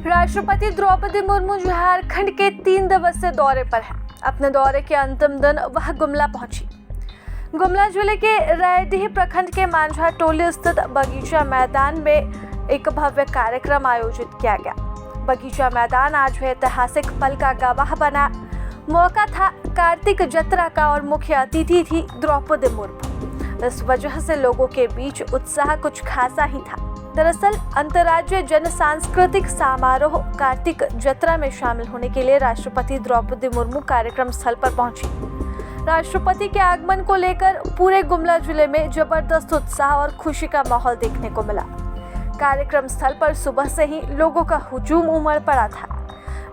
राष्ट्रपति द्रौपदी मुर्मू झारखंड के 3 दिवसीय दौरे पर हैं। अपने दौरे के अंतिम दिन वह गुमला पहुंची। गुमला जिले के रायडीह प्रखंड के मांझा टोली स्थित बगीचा मैदान में एक भव्य कार्यक्रम आयोजित किया गया। बगीचा मैदान आज भी ऐतिहासिक पल का गवाह बना। मौका था कार्तिक जत्रा का और मुख्य अतिथि थी द्रौपदी मुर्मू। इस वजह से लोगों के बीच उत्साह कुछ खासा ही था। दरअसल अंतर्राज्यीय जन सांस्कृतिक समारोह कार्तिक जत्रा में शामिल होने के लिए राष्ट्रपति द्रौपदी मुर्मू कार्यक्रम स्थल पर पहुंची। राष्ट्रपति के आगमन को लेकर पूरे गुमला जिले में जबरदस्त उत्साह और खुशी का माहौल देखने को मिला। कार्यक्रम स्थल पर सुबह से ही लोगों का हुजूम उमड़ पड़ा था।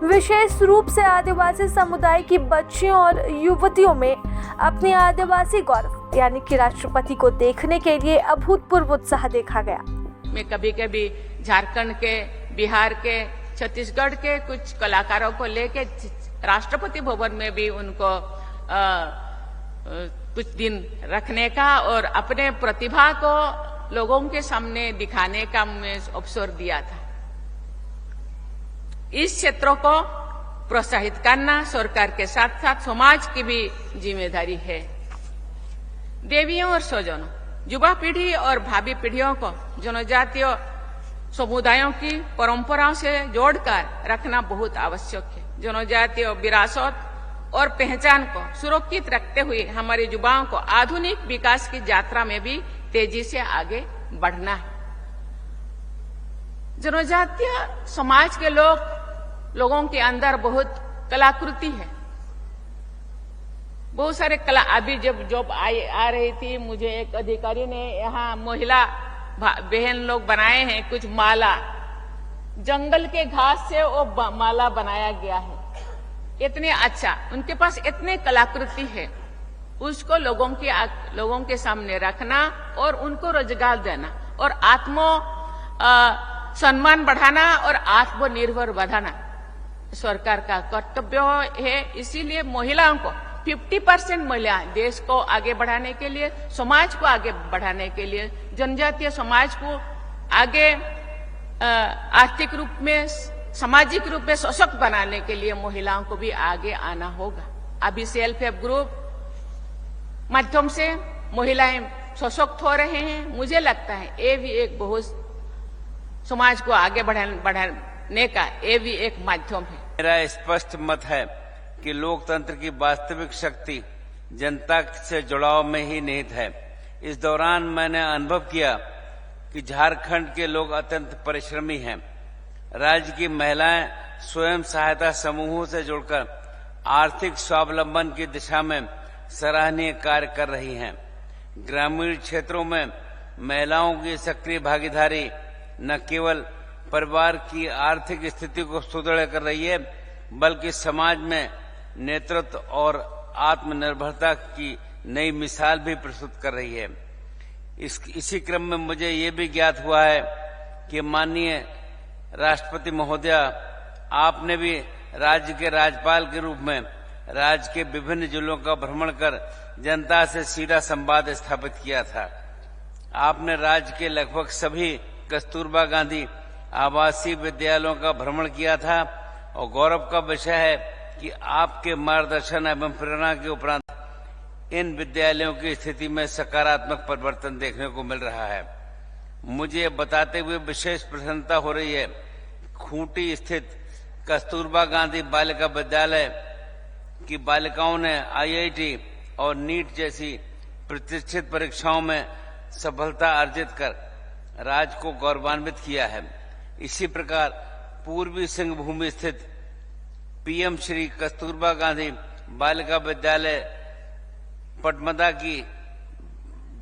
विशेष रूप से आदिवासी समुदाय की बच्चियों और युवतियों में अपनी आदिवासी गौरव यानी कि राष्ट्रपति को देखने के लिए अभूतपूर्व उत्साह देखा गया। मैं कभी कभी झारखंड के, बिहार के, छत्तीसगढ़ के कुछ कलाकारों को लेके राष्ट्रपति भवन में भी उनको कुछ दिन रखने का और अपने प्रतिभा को लोगों के सामने दिखाने का मैं अवसर दिया था। इस क्षेत्रों को प्रोत्साहित करना सरकार के साथ साथ समाज की भी जिम्मेदारी है। देवियों और स्वजनों, युवा पीढ़ी और भावी पीढ़ियों को जनजातीय समुदायों की परंपराओं से जोड़कर रखना बहुत आवश्यक है। जनजातीय विरासत और पहचान को सुरक्षित रखते हुए हमारे युवाओं को आधुनिक विकास की यात्रा में भी तेजी से आगे बढ़ना है। जनजातीय समाज के लोगों के अंदर बहुत कलाकृति है। बहुत सारे कला अभी जब आ रही थी, मुझे एक अधिकारी ने यहाँ महिला बहन लोग बनाए हैं कुछ माला, जंगल के घास से वो माला बनाया गया है। इतने अच्छा, उनके पास इतने कलाकृति है, उसको लोगों के सामने रखना और उनको रोजगार देना और आत्म सम्मान बढ़ाना और आत्मनिर्भर बनाना सरकार का कर्तव्य है। इसीलिए महिलाओं को 50% महिलाएं देश को आगे बढ़ाने के लिए, समाज को आगे बढ़ाने के लिए, जनजातीय समाज को आगे आर्थिक रूप में, सामाजिक रूप में सशक्त बनाने के लिए महिलाओं को भी आगे आना होगा। अभी सेल्फ हेल्प ग्रुप माध्यम से महिलाएं सशक्त हो रहे हैं। मुझे लगता है ये भी एक बहुत समाज को आगे बढ़ाने का ये भी एक माध्यम है। मेरा स्पष्ट मत है कि लोकतंत्र की वास्तविक शक्ति जनता से जुड़ाव में ही निहित है। इस दौरान मैंने अनुभव किया कि झारखंड के लोग अत्यंत परिश्रमी हैं। राज्य की महिलाएं स्वयं सहायता समूहों से जुड़कर आर्थिक स्वावलंबन की दिशा में सराहनीय कार्य कर रही हैं। ग्रामीण क्षेत्रों में महिलाओं की सक्रिय भागीदारी न केवल परिवार की आर्थिक स्थिति को सुदृढ़ कर रही है, बल्कि समाज में नेतृत्व और आत्मनिर्भरता की नई मिसाल भी प्रस्तुत कर रही है। इसी क्रम में मुझे ये भी ज्ञात हुआ है कि माननीय राष्ट्रपति महोदया, आपने भी राज्य के राज्यपाल के रूप में राज्य के विभिन्न जिलों का भ्रमण कर जनता से सीधा संवाद स्थापित किया था। आपने राज्य के लगभग सभी कस्तूरबा गांधी आवासीय विद्यालयों का भ्रमण किया था और गौरव का विषय है कि आपके मार्गदर्शन एवं प्रेरणा के उपरांत इन विद्यालयों की स्थिति में सकारात्मक परिवर्तन देखने को मिल रहा है। मुझे बताते हुए विशेष प्रसन्नता हो रही है। खूंटी स्थित कस्तूरबा गांधी बालिका विद्यालय की बालिकाओं ने IIT और नीट जैसी प्रतिष्ठित परीक्षाओं में सफलता अर्जित कर राज्य को गौरवान्वित किया है। इसी प्रकार पूर्वी सिंहभूमि स्थित PM श्री कस्तूरबा गांधी बालिका विद्यालय पटमदा की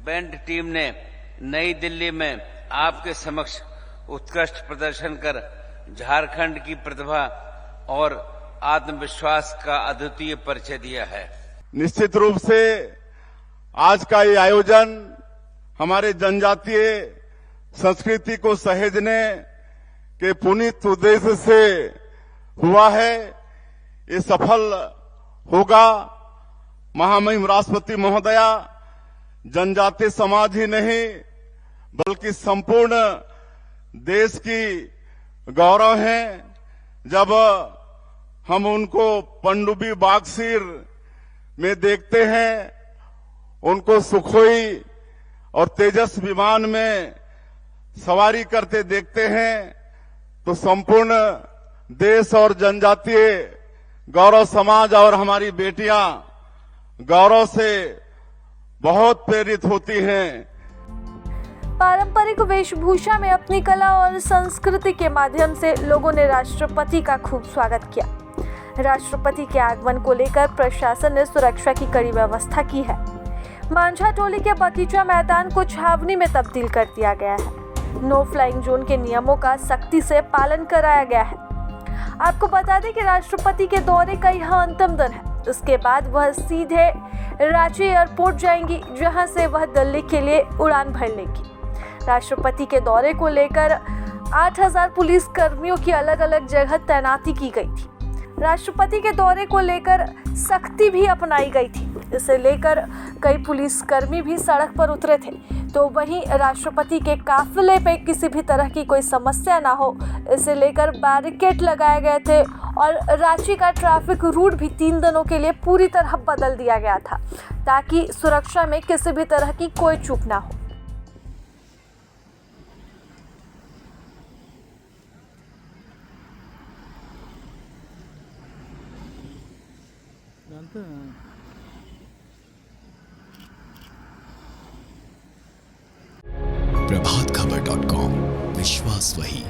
बैंड टीम ने नई दिल्ली में आपके समक्ष उत्कृष्ट प्रदर्शन कर झारखंड की प्रतिभा और आत्मविश्वास का अद्वितीय परिचय दिया है। निश्चित रूप से आज का ये आयोजन हमारे जनजातीय संस्कृति को सहेजने के पुनीत उद्देश्य से हुआ है। ये सफल होगा। महामहिम राष्ट्रपति महोदया जनजातीय समाज ही नहीं बल्कि संपूर्ण देश की गौरव हैं। जब हम उनको पनडुब्बी बागसीर में देखते हैं, उनको सुखोई और तेजस विमान में सवारी करते देखते हैं, तो संपूर्ण देश और जनजातीय गौरव समाज और हमारी बेटियां गौरव से बहुत प्रेरित होती हैं। पारंपरिक वेशभूषा में अपनी कला और संस्कृति के माध्यम से लोगों ने राष्ट्रपति का खूब स्वागत किया। राष्ट्रपति के आगमन को लेकर प्रशासन ने सुरक्षा की कड़ी व्यवस्था की है। मांझा टोली के बगीचा मैदान को छावनी में तब्दील कर दिया गया है। नो फ्लाइंग जोन के नियमों का सख्ती से पालन कराया गया है। आपको बता दें कि राष्ट्रपति के दौरे का यह अंतिम दिन है। उसके बाद वह सीधे रांची एयरपोर्ट जाएंगी, जहां से वह दिल्ली के लिए उड़ान भर लेंगी। राष्ट्रपति के दौरे को लेकर 8000 पुलिस कर्मियों की अलग अलग जगह तैनाती की गई थी। राष्ट्रपति के दौरे को लेकर सख्ती भी अपनाई गई थी। इसे लेकर कई पुलिसकर्मी भी सड़क पर उतरे थे। तो वहीं राष्ट्रपति के काफिले पे किसी भी तरह की कोई समस्या ना हो, इसे लेकर बैरिकेड लगाए गए थे और रांची का ट्रैफिक रूट भी 3 दिनों के लिए पूरी तरह बदल दिया गया था, ताकि सुरक्षा में किसी भी तरह की कोई चूक ना हो। प्रभातखबर.com, विश्वास वही,